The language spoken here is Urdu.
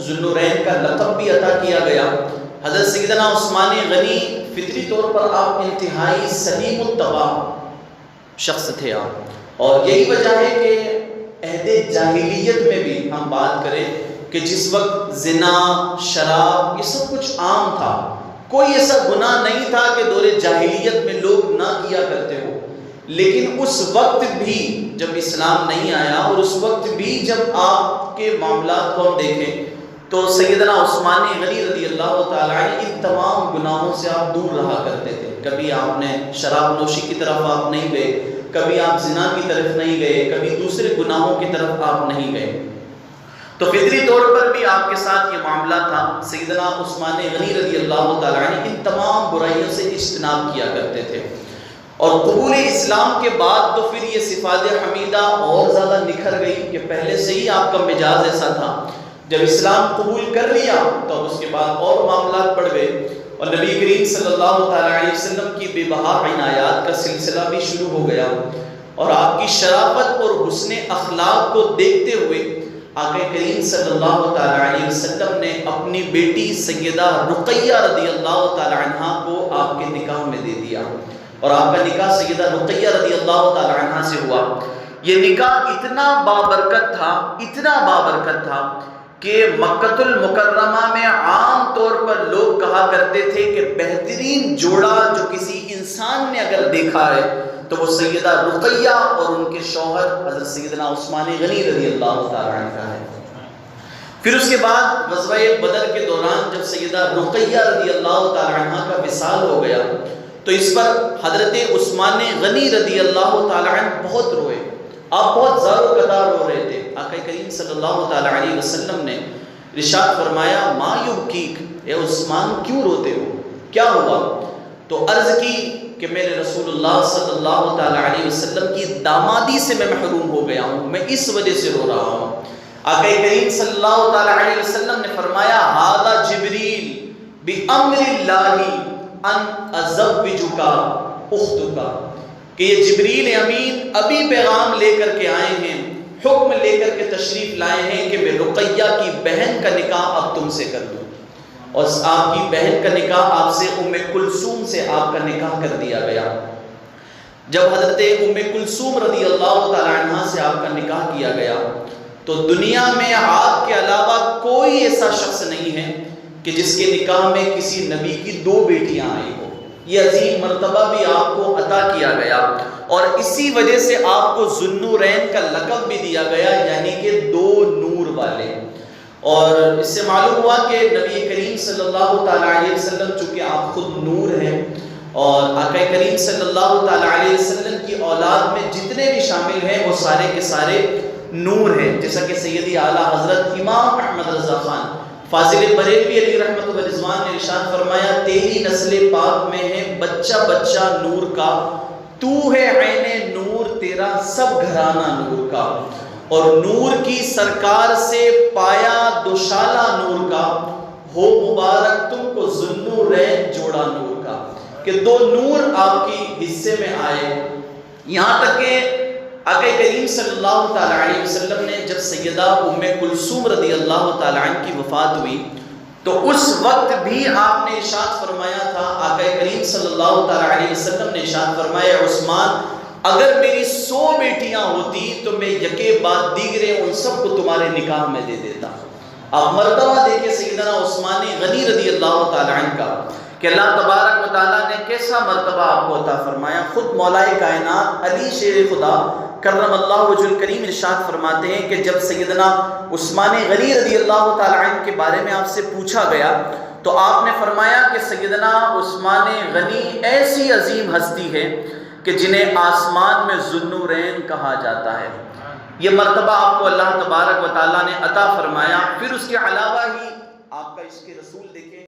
ذوالنورین کا لقب بھی عطا کیا گیا۔ حضرت سیدنا عثمان غنی فطری طور پر آپ انتہائی سلیم الطبع شخص تھے آپ، اور یہی وجہ ہے کہ عہد جاہلیت میں بھی ہم بات کریں کہ جس وقت زنا، شراب، یہ سب کچھ عام تھا، کوئی ایسا گناہ نہیں تھا کہ دور جاہلیت میں لوگ نہ کیا کرتے ہو، لیکن اس وقت بھی جب اسلام نہیں آیا اور اس وقت بھی جب آپ کے معاملات کو ہم دیکھیں تو سیدنا عثمان غنی رضی اللہ تعالیٰ عنہ ان تمام گناہوں سے آپ دور رہا کرتے تھے۔ کبھی آپ نے شراب نوشی کی طرف آپ نہیں گئے، کبھی آپ زنا کی طرف نہیں گئے، کبھی دوسرے گناہوں کی طرف آپ نہیں گئے، تو فطری طور پر بھی آپ کے ساتھ یہ معاملہ تھا۔ سیدنا عثمان غنی رضی اللہ تعالیٰ عنہ ان تمام برائیوں سے اجتناب کیا کرتے تھے، اور قبول اسلام کے بعد تو پھر یہ صفات حمیدہ اور زیادہ نکھر گئی کہ پہلے سے ہی آپ کا مزاج ایسا تھا، جب اسلام قبول کر لیا تو اس کے بعد اور معاملات بڑھ گئے، اور نبی کریم صلی اللہ تعالیٰ علیہ وسلم کی بے بہا عنایات کا سلسلہ بھی شروع ہو گیا، اور آپ کی شرافت اور حسن اخلاق کو دیکھتے ہوئے آقا کریم صلی اللہ تعالیٰ علیہ وسلم نے اپنی بیٹی سیدہ رقیہ رضی اللہ تعالیٰ عنہ کو آپ کے نکاح میں دے دیا، اور آپ کا نکاح سیدہ رقیہ رضی اللہ تعالیٰ عنہ سے ہوا۔ یہ نکاح اتنا بابرکت تھا، اتنا بابرکت تھا کہ مکۃ المکرمہ میں عام طور پر لوگ کہا کرتے تھے کہ بہترین جوڑا جو کسی انسان نے اگر دیکھا ہے تو وہ سیدہ رقیہ اور ان کے شوہر حضرت سیدنا عثمان غنی رضی اللہ تعالیٰ عنہ کا ہے۔ پھر اس کے بعد غزوہ بدر کے دوران جب سیدہ رقیہ رضی اللہ تعالیٰ عنہ کا وصال ہو گیا تو اس پر حضرت عثمان غنی رضی اللہ تعالیٰ عنہ بہت روئے، آپ بہت زار و قطار رو رہے تھے۔ آقا کریم صلی اللہ تعالیٰ علیہ وسلم نے ارشاد فرمایا ما یبکیک، اے عثمان کیوں روتے ہو، کیا ہوا؟ تو عرض کی کہ میرے رسول اللہ صلی اللہ تعالیٰ علیہ وسلم کی دامادی سے میں محروم ہو گیا ہوں، میں اس وجہ سے رو رہا ہوں۔ آقا کریم صلی اللہ تعالیٰ علیہ وسلم نے فرمایا ھذا جبریل بامر اللہ ان ازوجک اختک، کہ یہ جبریل امین ابھی پیغام لے کر کے آئے ہیں، حکم لے کر کے تشریف لائے ہیں کہ میں رقیہ کی بہن کا نکاح اب تم سے کر دوں، اور آپ کی بہن کا نکاح آپ سے ام کلثوم سے آپ کا نکاح کر دیا گیا۔ جب حضرت ام کلثوم رضی اللہ تعالیٰ عنہ سے آپ کا نکاح کیا گیا تو دنیا میں آپ کے علاوہ کوئی ایسا شخص نہیں ہے کہ جس کے نکاح میں کسی نبی کی دو بیٹیاں آئی ہو، یہ عظیم مرتبہ بھی آپ کو عطا کیا گیا، اور اسی وجہ سے آپ کو ذوالنورین کا لقب بھی دیا گیا، یعنی کہ دو نور والے۔ اور اس سے معلوم ہوا کہ نبی کریم صلی اللہ تعالیٰ علیہ وسلم چونکہ آپ خود نور ہیں، اور آقا کریم صلی اللہ تعالیٰ علیہ وسلم کی اولاد میں جتنے بھی شامل ہیں وہ سارے کے سارے نور ہیں، جیسا کہ سیدی اعلیٰ حضرت امام احمد رضا خان فاضل بریلوی علیہ رحمۃ اللہ رضوان نے ارشاد فرمایا تیری نسل پاک میں ہے بچہ بچہ نور کا، تو ہے عین نور تیرا سب گھرانہ نور کا، اور نور کی سرکار سے پایا دوشالہ نور کا، ہو مبارک تم کو ذوالنورین جوڑا نور کا، کہ دو نور آپ کی حصے میں آئے۔ یہاں تک کہ آقا کریم صلی اللہ تعالیٰ علیہ وسلم نے جب سیدہ ام کلثوم رضی اللہ تعالیٰ عنہ کی وفات ہوئی تو اس وقت بھی آپ نے ارشاد فرمایا تھا، آقا کریم صلی اللہ تعالیٰ علیہ وسلم نے ارشاد فرمایا عثمان اگر میری 100 بیٹیاں ہوتی تو میں یکے بعد دیگرے ان سب کو تمہارے نکاح میں دے دیتا۔ آپ مرتبہ دیکھیں سیدنا عثمان غنی رضی اللہ تعالیٰ عنہ کا کہ اللہ تبارک و تعالیٰ نے کیسا مرتبہ آپ کو عطا فرمایا۔ خود مولا کائنات علی شیر خدا کرم اللہ وجہ الکریم ارشاد فرماتے ہیں کہ جب سیدنا عثمان غنی رضی اللہ تعالیٰ عنہ کے بارے میں آپ سے پوچھا گیا تو آپ نے فرمایا کہ سیدنا عثمان غنی ایسی عظیم ہستی ہے کہ جنہیں آسمان میں ذوالنورین کہا جاتا ہے۔ یہ مرتبہ آپ کو اللہ تبارک و تعالیٰ نے عطا فرمایا۔ پھر اس کے علاوہ ہی آپ کا عشق رسول دیکھیں